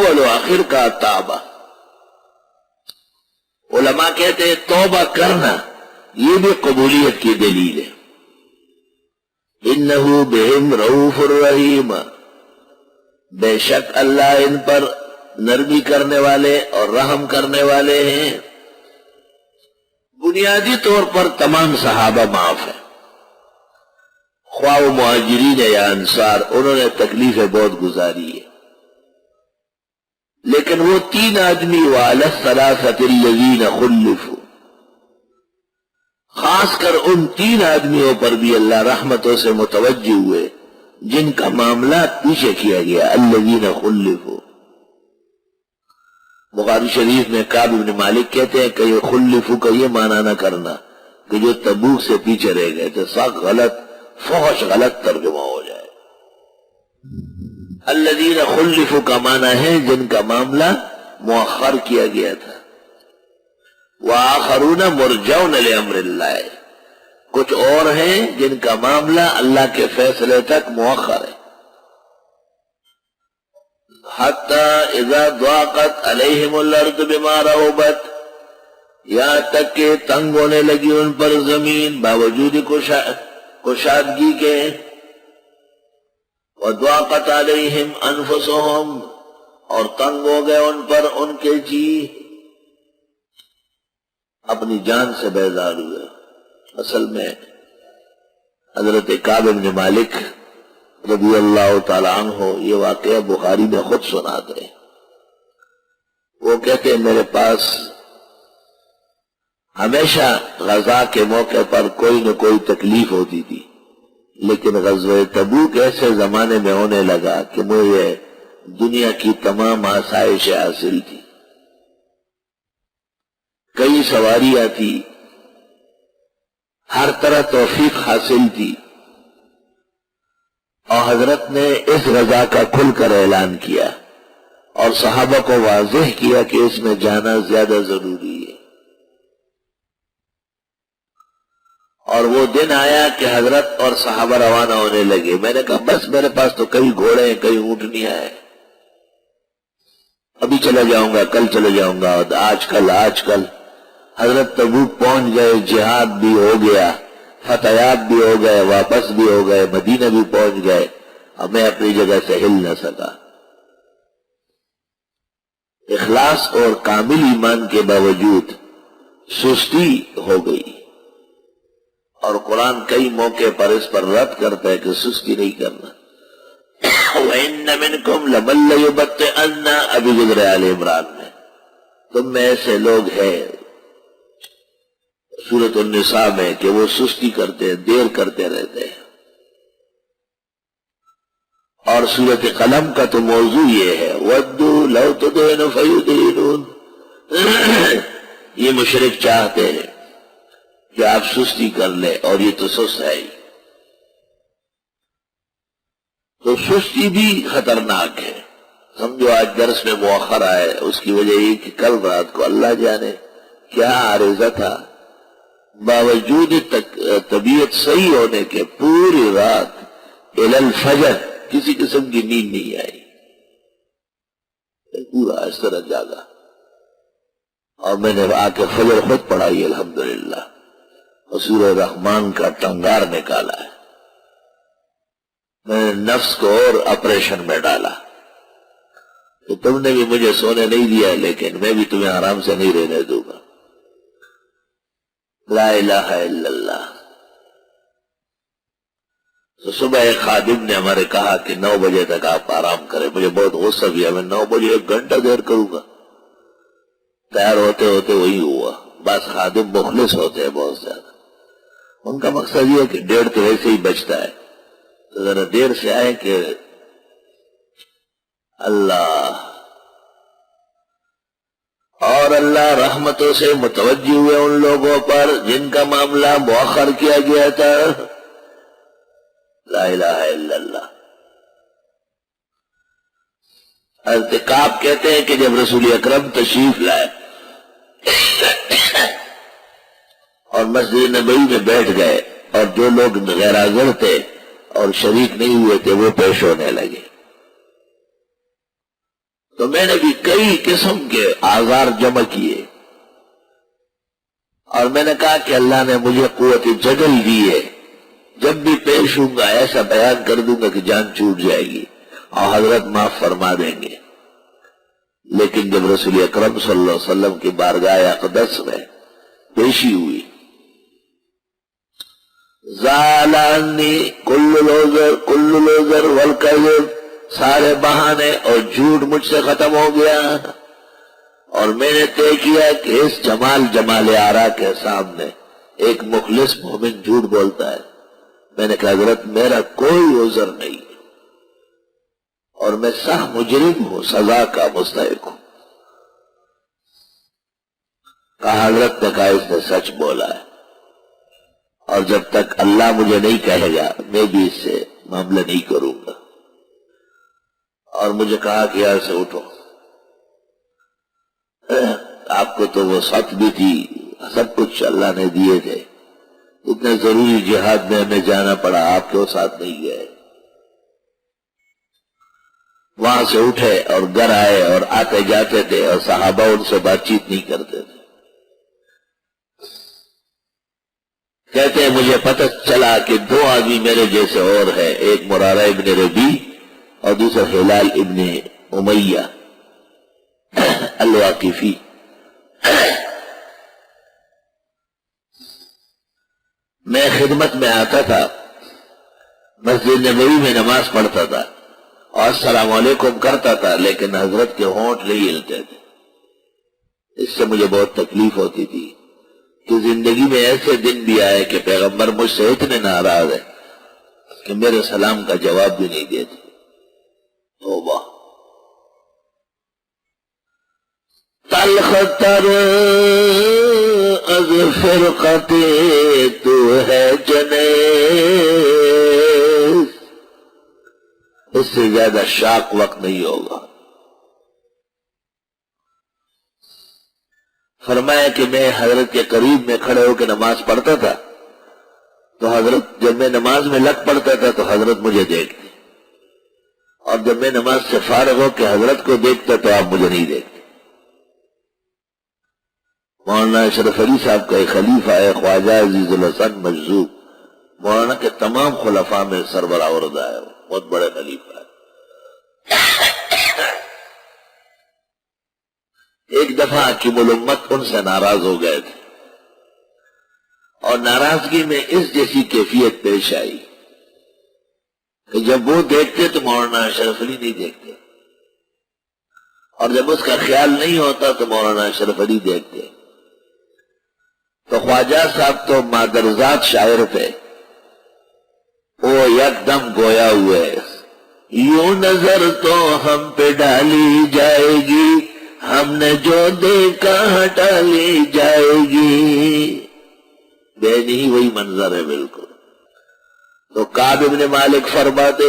اول و آخر کا توبہ. علماء کہتے ہیں توبہ کرنا یہ بھی قبولیت کی دلیل ہے. انہو بہم رؤوف الرحیم، بے شک اللہ ان پر نرمی کرنے والے اور رحم کرنے والے ہیں. بنیادی طور پر تمام صحابہ معاف ہیں، خواہ و مہاجرین یا انصار، انہوں نے تکلیفیں بہت گزاری ہے. لیکن وہ 3 آدمی وعلی الثلاثۃ الذین خلفوا، خاص کر ان 3 آدمیوں پر بھی اللہ رحمتوں سے متوجہ ہوئے جن کا معاملہ پیچھے کیا گیا. الذین خلفوا، بخاری شریف میں کعب بن مالک کہتے ہیں کہ یہ خلفوا کا یہ معنی نہ کرنا کہ جو تبوک سے پیچھے رہ گئے تھے، سخت غلط، فحش غلط ترجمہ ہو جائے. الذین خلفوا کا معنی ہے جن کا معاملہ مؤخر کیا گیا تھا. وآخرون مرجون لامر اللہ، کچھ اور ہیں جن کا معاملہ اللہ کے فیصلے تک مؤخر ہے. حتی اذا ضاقت علیہم الارض بما رحبت، یہاں تک کہ تنگ ہونے لگی ان پر زمین باوجود کشادگی کے. وضاقت علیہم انفسہم، اور تنگ ہو گئے ان پر ان کے جی، اپنی جان سے بیزار ہوئے. اصل میں حضرت کعب بن مالک رضی اللہ تعالیٰ عنہ یہ واقعہ بخاری میں خود سناتے ہیں. وہ کہتے ہیں میرے پاس ہمیشہ غزا کے موقع پر کوئی نہ کوئی تکلیف ہوتی تھی، لیکن غزوہ تبوک ایسے زمانے میں ہونے لگا کہ مجھے دنیا کی تمام آسائش حاصل تھی، کئی سواریاں تھی، ہر طرح توفیق حاصل تھی، اور حضرت نے اس رضا کا کھل کر اعلان کیا اور صحابہ کو واضح کیا کہ اس میں جانا زیادہ ضروری ہے. اور وہ دن آیا کہ حضرت اور صحابہ روانہ ہونے لگے. میں نے کہا بس میرے پاس تو کئی گھوڑے ہیں، کئی اونٹنیاں ہیں، ابھی چلا جاؤں گا، کل چلے جاؤں گا، آج کل. حضرت تبوک پہنچ گئے، جہاد بھی ہو گیا، فتحات بھی ہو گئے، واپس بھی ہو گئے، مدینہ بھی پہنچ گئے. اب میں اپنی جگہ سے ہل نہ سکا. اخلاص اور کامل ایمان کے باوجود سستی ہو گئی، اور قرآن کئی موقع پر اس پر رد کرتا ہے کہ سستی نہیں کرنا. وَإِنَّ مِنْكُمْ لَمَن لَّيُبَطِّئَنَّ، ابھی گزرے آل عمران میں. تم میں ایسے لوگ ہیں سورۃ النساء میں کہ وہ سستی کرتے ہیں، دیر کرتے رہتے ہیں. اور سورۃ قلم کا تو موضوع یہ ہے وَدُّوا لَوْ تُدْهِنُ فَيُدْهِنُونَ. یہ مشرک چاہتے ہیں کہ آپ سستی کر لیں، اور یہ تو سست ہے ہی. تو سستی بھی خطرناک ہے. سمجھو آج درس میں مؤخر آئے، اس کی وجہ یہ کہ کل رات کو اللہ جانے کیا عارضہ تھا، باوجود طبیعت صحیح ہونے کے پوری رات الی الفجر کسی قسم کی نیند نہیں آئی، پورا اس طرح جاگا. اور میں نے آ کے فجر خود پڑھائی الحمدللہ، اور سورہ رحمان کا ٹنگار نکالا ہے. میں نے نفس کو اور آپریشن میں ڈالا کہ تم نے بھی مجھے سونے نہیں دیا، لیکن میں بھی تمہیں آرام سے نہیں رہنے دوں گا. لا الہ الا اللہ. تو صبح ایک خادم نے ہمارے کہا کہ 9 بجے تک آپ آرام کریں. مجھے بہت غصہ بھی ہے، میں 9 بجے 1 گھنٹہ دیر کروں گا. تیار ہوتے ہوتے وہی ہوا. بس خادم مخلص ہوتے ہیں بہت زیادہ، ان کا مقصد یہ ہے کہ 1:30 تو ایسے ہی بچتا ہے، تو ذرا دیر سے آئے کہ اللہ. اور اللہ رحمتوں سے متوجہ ہوئے ان لوگوں پر جن کا معاملہ مؤخر کیا گیا تھا. لا الہ الا اللہ. حضرت کعب کہتے ہیں کہ جب رسول اکرم تشریف لائے اور مسجد نبوی میں بیٹھ گئے، اور جو لوگ غیر حاضر تھے اور شریک نہیں ہوئے تھے وہ پیش ہونے لگے. تو میں نے بھی کئی قسم کے آزار جمع کیے اور میں نے کہا کہ اللہ نے مجھے قوت جدل دی ہے، جب بھی پیش ہوں گا ایسا بیان کر دوں گا کہ جان چھوٹ جائے گی اور حضرت معاف فرما دیں گے۔ لیکن جب رسول اکرم صلی اللہ علیہ وسلم کی بارگاہ اقدس میں پیشی ہوئی، زالانی کل لوزر والکذب، سارے بہانے اور جھوٹ مجھ سے ختم ہو گیا، اور میں نے طے کیا کہ اس جمال آرا کے سامنے ایک مخلص مومن جھوٹ بولتا ہے۔ میں نے کہا حضرت میرا کوئی عذر نہیں اور میں سخ مجرم ہوں، سزا کا مستحق ہوں۔ کہا حضرت نے کہا اس نے سچ بولا ہے، اور جب تک اللہ مجھے نہیں کہے گا میں بھی اس سے معاملہ نہیں کروں گا۔ اور مجھے کہا کہ یہاں سے اٹھو، آپ کو تو وہ سخت بھی تھی، سب کچھ اللہ نے دیے تھے، اتنے ضروری جہاد میں ہمیں جانا پڑا، آپ کے ساتھ نہیں گئے۔ وہاں سے اٹھے اور گھر آئے اور آتے جاتے تھے اور صحابہ ان سے بات چیت نہیں کرتے تھے۔ کہتے ہیں مجھے پتہ چلا کہ دو آدمی میرے جیسے اور ہیں، ایک مرارہ ابن ربی اور دوسرا ہلال ابن امیہ الواقفی۔ میں خدمت میں آتا تھا، مسجد نبوی میں نماز پڑھتا تھا اور السلام علیکم کرتا تھا، لیکن حضرت کے ہونٹ نہیں ہلتے تھے۔ اس سے مجھے بہت تکلیف ہوتی تھی کہ زندگی میں ایسے دن بھی آئے کہ پیغمبر مجھ سے اتنے ناراض ہے کہ میرے سلام کا جواب بھی نہیں دیتے۔ توبہ۔ تلختر از فرقتے تو ہے جنے، اس سے زیادہ شاق وقت نہیں ہوگا۔ فرمایا کہ میں حضرت کے قریب میں کھڑے ہو کے نماز پڑھتا تھا تو حضرت، جب میں نماز میں لگ پڑتا تھا تو حضرت مجھے دیکھتے، اور جب میں نماز سے فارغ ہو کے حضرت کو دیکھتا تو آپ مجھے نہیں دیکھتے۔ مولانا اشرف علی صاحب کا ایک خلیفہ ہے خواجہ عزیز الحسن مجذوب، مولانا کے تمام خلفاء میں سربراہ عہدہ ہے، بہت بڑے خلیفہ ہے۔ ایک دفعہ حکیم الامت ان سے ناراض ہو گئے تھے اور ناراضگی میں اس جیسی کیفیت پیش آئی کہ جب وہ دیکھتے تو مولانا اشرف علی نہیں دیکھتے، اور جب اس کا خیال نہیں ہوتا تو مولانا اشرف علی دیکھتے۔ تو خواجہ صاحب تو مادرزاد شاعر تھے، وہ یکدم گویا ہوئے، یوں نظر تو ہم پہ ڈالی جائے گی، ہم نے جو دیکھا ہٹا لی جائے گی۔ بے نہیں وہی منظر ہے بالکل۔ تو کعب ابن مالک فرماتے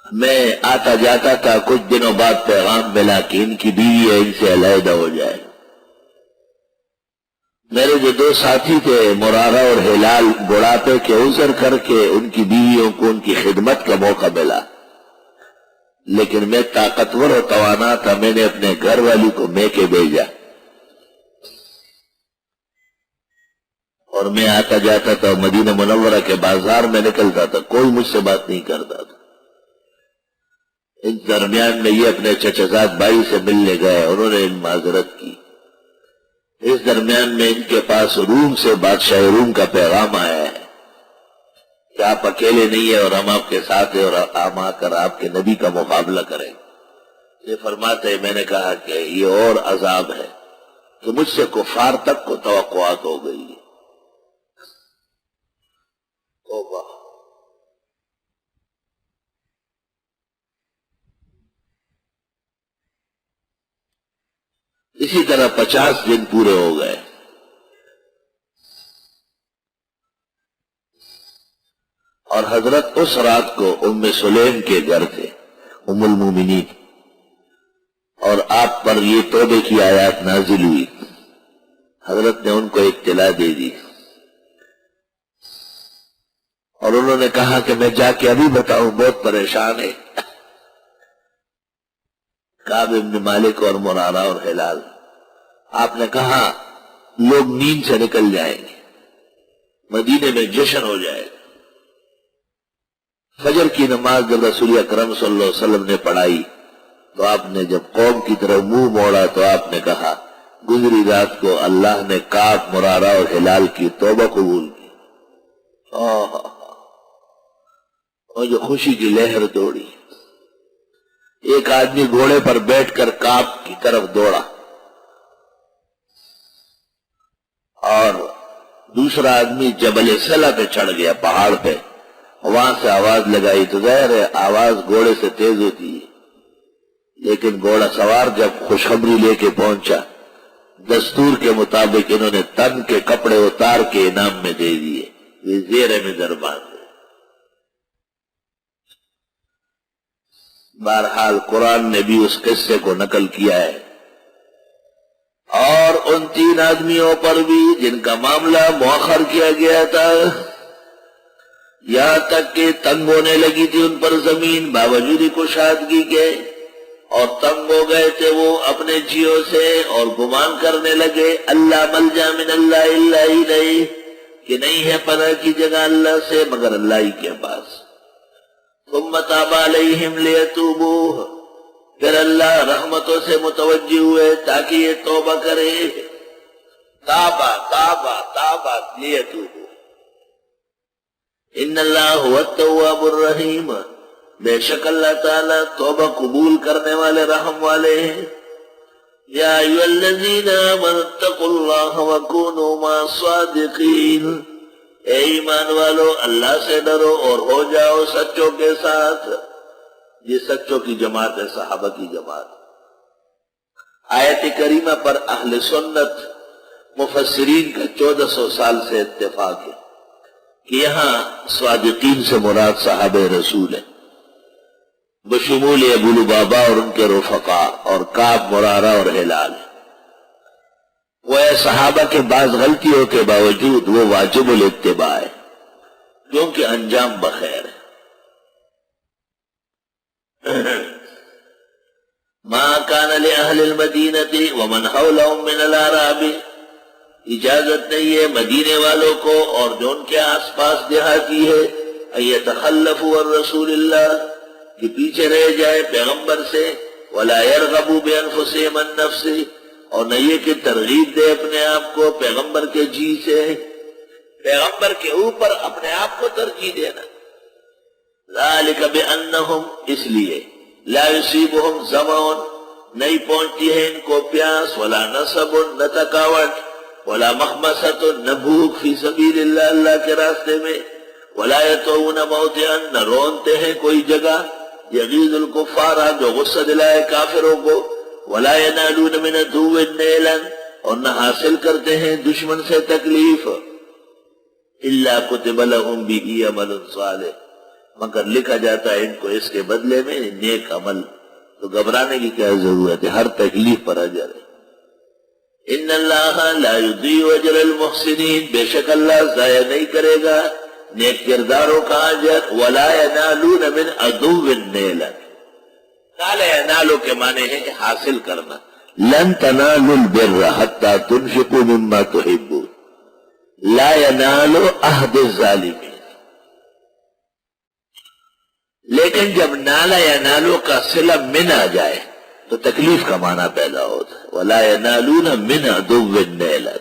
میں آتا جاتا تھا، کچھ دنوں بعد پیغام ملا کہ ان کی بیوی ہے، ان سے علیحدہ ہو جائے۔ میرے جو دو ساتھی تھے مرارہ اور ہلال، بڑھاپے کے عذر کر کے ان کی بیویوں کو ان کی خدمت کا موقع ملا، لیکن میں طاقتور و توانا تھا، میں نے اپنے گھر والی کو میں کے بھیجا، اور میں آتا جاتا تھا مدینہ منورہ کے بازار میں نکلتا تھا، کوئی مجھ سے بات نہیں کرتا تھا۔ اس درمیان میں یہ اپنے چچزاد بھائی سے ملنے گئے، انہوں نے معذرت کی۔ اس درمیان میں ان کے پاس روم سے بادشاہ روم کا پیغام آیا ہے کہ آپ اکیلے نہیں ہیں اور ہم آپ کے ساتھ ہیں، اور ہم آ کر آپ کے نبی کا مقابلہ کریں۔ یہ فرماتے ہیں میں نے کہا کہ یہ اور عذاب ہے کہ مجھ سے کفار تک کو توقعات ہو گئی ہے۔ توبہ۔ اسی طرح 50 دن پورے ہو گئے، اور حضرت اس رات کو ام سلیم کے گھر تھے، ام المومنین، اور آپ پر یہ توبے کی آیات نازل ہوئی۔ حضرت نے ان کو اطلاع دے دی اور انہوں نے کہا کہ میں جا کے ابھی بتاؤں، بہت پریشان ہے، کعب بن مالک اور مرارہ اور ہلال، آپ نے کہا لوگ نیند سے نکل جائیں گے، مدینے میں جشن ہو جائے گا۔ فجر کی نماز جب رسول اکرم صلی اللہ علیہ وسلم نے پڑھائی تو آپ نے جب قوم کی طرف منہ موڑا تو آپ نے کہا گزری رات کو اللہ نے کعب، مرارہ اور ہلال کی توبہ قبول کی۔ اور جو خوشی کی لہر دوڑی، ایک آدمی گھوڑے پر بیٹھ کر کعب کی طرف دوڑا اور دوسرا آدمی جبل سلا پہ چڑھ گیا، پہاڑ پہ، وہاں سے آواز لگائی تو ظاہر ہے آواز گھوڑے سے تیز ہوتی ہے، لیکن گھوڑا سوار جب خوشخبری لے کے پہنچا، دستور کے مطابق انہوں نے تن کے کپڑے اتار کے انعام میں دے دیے، یہ زیر میں دربان دے۔ بہرحال قرآن نے بھی اس قصے کو نقل کیا ہے، اور ان 3 آدمیوں پر بھی جن کا معاملہ مؤخر کیا گیا تھا، یہاں تک کہ تنگ ہونے لگی تھی ان پر زمین باوجود کشادگی کے، اور تنگ ہو گئے تھے وہ اپنے جیوں سے، اور گمان کرنے لگے اللہ ملجا من اللہ الا الیہ، کہ نہیں ہے پناہ کی جگہ اللہ سے مگر اللہ ہی کے پاس۔ ثم تاب علیہم لیتوبوا، پھر اللہ رحمتوں سے متوجہ ہوئے تاکہ یہ توبہ کرے۔ تابا تابا تابا لیتوبوا، ان اللہ هو التواب الرحیم، بے شک اللہ تعالیٰ توبہ قبول کرنے والے رحم والے ہیں۔ یا ایھا الذین آمنوا اتقوا اللہ وکونوا مع الصادقین، اے ایمان والو اللہ سے ڈرو اور ہو جاؤ سچوں کے ساتھ۔ یہ سچوں کی جماعت ہے، صحابہ کی جماعت۔ آیت کریمہ پر اہل سنت مفسرین کا 1400 سال سے اتفاق ہے کہ یہاں صادقین سے مراد صحابہ رسول ہیں، بشمول ابو لبابہ اور ان کے رفقا اور کعب، مرارہ اور ہلال۔ وہ صحابہ کے بعض غلطیوں کے باوجود وہ واجب الاتباع ہے کیونکہ انجام بخیر ہے۔ ما کان لأہل المدینہ ومن حولهم من الاعراب، اجازت نہیں ہے مدینے والوں کو اور جو ان کے آس پاس دیہاتی ہے، ان یتخلفوا عن رسول اللہ، کہ پیچھے رہ جائے پیغمبر سے، ولا يرغبوا بانفسهم عن نفسه، اور نہ یہ کہ ترغیب دے اپنے آپ کو پیغمبر کے جی سے، پیغمبر کے اوپر اپنے آپ کو ترجیح دینا۔ ذالک بانہم، اس لیے لا یصیبہم ظمأ، نہیں پہنچتی ہے ان کو پیاس، ولا نصب، نہ تھکاوٹ، ولا مخمصۃ، نہ بھوک، فی سبیل اللہ، اللہ کے راستے میں، ولا یطؤون موطئا، نہ رونتے ہیں کوئی جگہ، یغیظ الکفار، جو غصہ دلائے کافروں کو، ولا ینالون من عدو نیلا، اور نہ حاصل کرتے ہیں دشمن سے تکلیف، الا کتب لهم به عمل صالح، مگر لکھا جاتا ہے ان کو اس کے بدلے میں نیک عمل۔ تو گھبرانے کی کیا ضرورت ہے، ہر تکلیف پر اجر ہے۔ ان اللہ لا یضیع اجر المحسنین، بے شک اللہ ضائع نہیں کرے گا نیک کرداروں کا اجر۔ ولا ینالون من عدو نیلا، نال ینالو کے معنی ہے حاصل کرنا۔ لن تنالوا البر حتى تنفقوا مما تحبون، لا ینالو عہد الظالمین۔ لیکن جب نالا ینالو کا صلہ من آ جائے تو تکلیف کا معنی پیدا ہوتا ہے۔ ولا ینالون من عدو نیلا،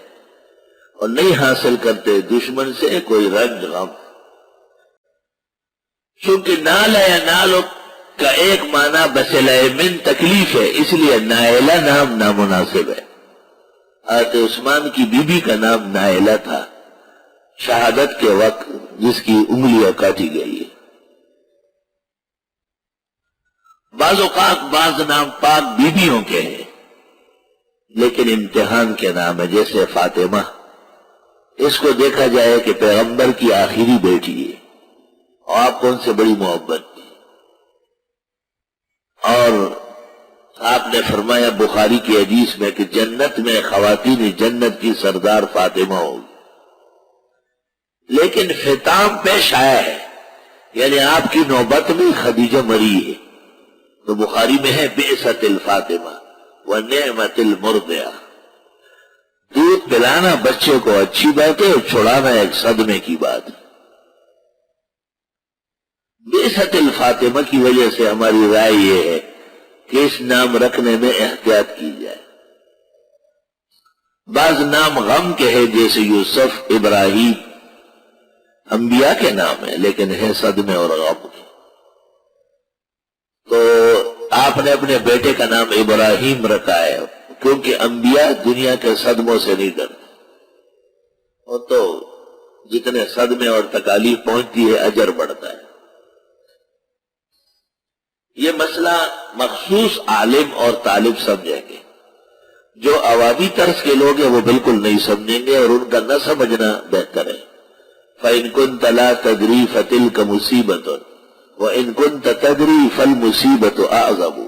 اور نہیں حاصل کرتے دشمن سے کوئی رنج غم، چونکہ نالا ینالو کا ایک معنی بسلہ من تکلیف ہے، اس لیے نائلہ نام نامناسب ہے۔ حضرت عثمان کی بی بی کا نام نائلہ تھا، شہادت کے وقت جس کی انگلیاں کاٹی گئی ہے۔ بعض اوقات بعض نام پاک بیویوں کے ہیں لیکن امتحان کے نام ہے، جیسے فاطمہ، اس کو دیکھا جائے کہ پیغمبر کی آخری بیٹی ہے اور آپ کو ان سے بڑی محبت تھی، اور آپ نے فرمایا بخاری کی حدیث میں کہ جنت میں خواتین جنت کی سردار فاطمہ ہوگی، لیکن ختام پیش آیا ہے، یعنی آپ کی نوبت میں خدیجہ مری ہے، تو بخاری میں ہے بئست الفاطمہ ونعمت المرضعہ، دودھ پلانا بچے کو اچھی بات ہے، اور چھڑانا ایک صدمے کی بات ہے۔ بئست الفاطمہ کی وجہ سے ہماری رائے یہ ہے کہ اس نام رکھنے میں احتیاط کی جائے۔ بعض نام غم کے ہیں، جیسے یوسف، ابراہیم، انبیاء کے نام ہیں لیکن ہیں صدمے اور غم کے۔ تو آپ نے اپنے بیٹے کا نام ابراہیم رکھا ہے کیونکہ انبیاء دنیا کے صدموں سے نہیں ڈرتے، اور تو جتنے صدمے اور تکالیف پہنچتی ہے اجر بڑھتا ہے۔ یہ مسئلہ مخصوص عالم اور طالب سمجھیں گے، جو عوامی طرز کے لوگ ہیں وہ بالکل نہیں سمجھیں گے، اور ان کا نہ سمجھنا بہتر ہے۔ فَإِن كُنْتَ لَا تَدْرِي فَتِلْكَ مُصِيبَةٌ وَإِن كُنْتَ تَدْرِي فَالْمُصِيبَةُ أَعْظَمُ۔